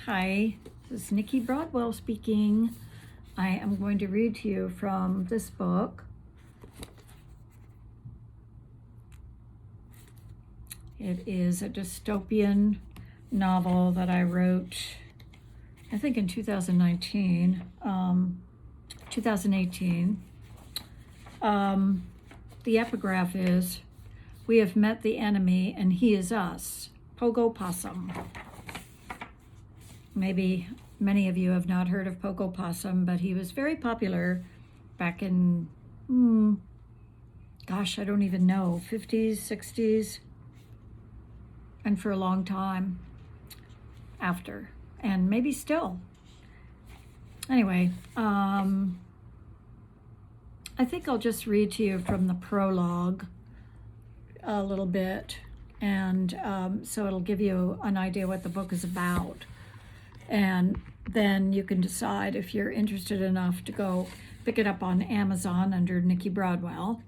Hi, this is Nikki Broadwell speaking. I am going to read to you from this book. It is a dystopian novel that I wrote, I think in 2019, 2018. The epigraph is, "We have met the enemy and he is us." Pogo Possum. Maybe many of you have not heard of Pogo Possum, but he was very popular back in, I don't even know, 50s, 60s, and for a long time after, and maybe still. Anyway, I think I'll just read to you from the prologue a little bit, and so it'll give you an idea what the book is about. And then you can decide if you're interested enough to go pick it up on Amazon under Nikki Broadwell.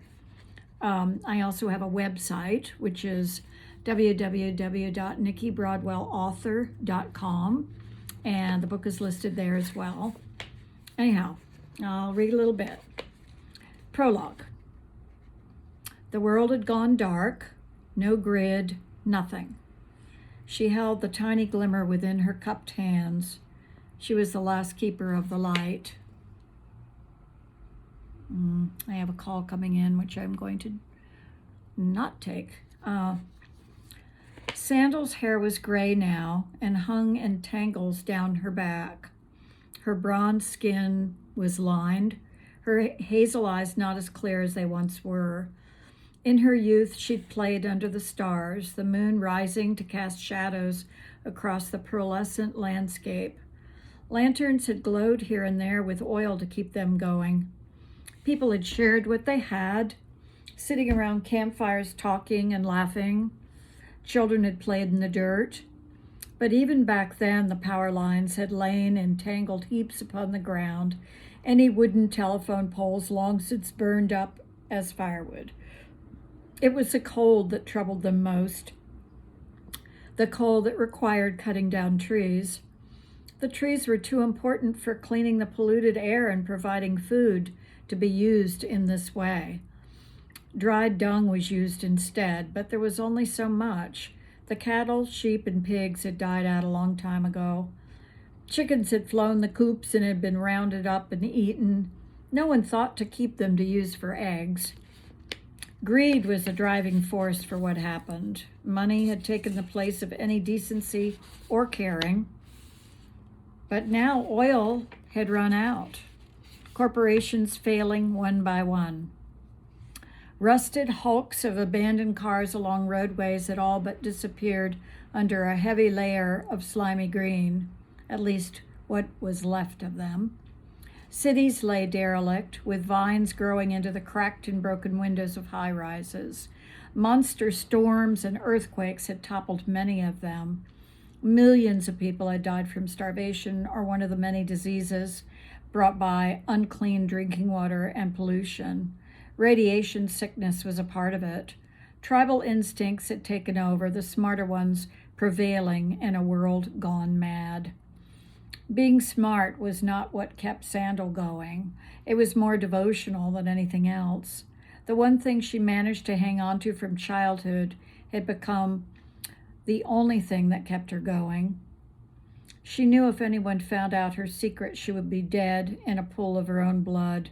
I also have a website, which is www.nikkibroadwellauthor.com, and the book is listed there as well. Anyhow, I'll read a little bit. Prologue. The world had gone dark, no grid, nothing. She held the tiny glimmer within her cupped hands. She was the last keeper of the light. I have a call coming in, which I'm going to not take. Sandal's hair was gray now and hung in tangles down her back. Her bronze skin was lined, her hazel eyes not as clear as they once were. In her youth, she'd played under the stars, the moon rising to cast shadows across the pearlescent landscape. Lanterns had glowed here and there with oil to keep them going. People had shared what they had, sitting around campfires talking and laughing. Children had played in the dirt. But even back then, the power lines had lain in tangled heaps upon the ground, any wooden telephone poles long since burned up as firewood. It was the cold that troubled them most, the cold that required cutting down trees. The trees were too important for cleaning the polluted air and providing food to be used in this way. Dried dung was used instead, but there was only so much. The cattle, sheep, and pigs had died out a long time ago. Chickens had flown the coops and had been rounded up and eaten. No one thought to keep them to use for eggs. Greed was the driving force for what happened. Money had taken the place of any decency or caring. But now oil had run out, corporations failing one by one. Rusted hulks of abandoned cars along roadways had all but disappeared under a heavy layer of slimy green, at least what was left of them. Cities lay derelict, with vines growing into the cracked and broken windows of high-rises. Monster storms and earthquakes had toppled many of them. Millions of people had died from starvation or one of the many diseases brought by unclean drinking water and pollution. Radiation sickness was a part of it. Tribal instincts had taken over, the smarter ones prevailing in a world gone mad. Being smart was not what kept Sandal going. It was more devotional than anything else. The one thing she managed to hang on to from childhood had become the only thing that kept her going. She knew if anyone found out her secret, she would be dead in a pool of her own blood.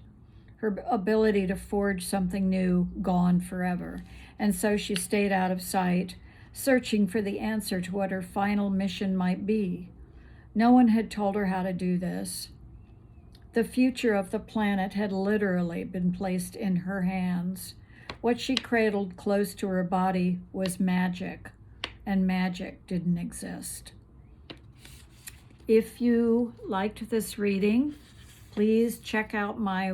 Her ability to forge something new gone forever. And so she stayed out of sight, searching for the answer to what her final mission might be. No one had told her how to do this. The future of the planet had literally been placed in her hands. What she cradled close to her body was magic, and magic didn't exist. If you liked this reading, please check out my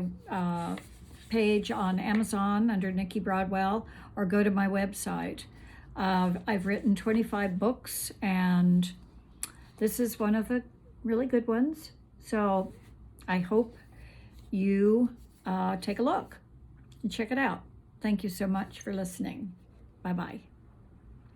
page on Amazon under Nikki Broadwell, or go to my website. I've written 25 books, and this is one of the really good ones. So I hope you take a look and check it out. Thank you so much for listening. Bye-bye.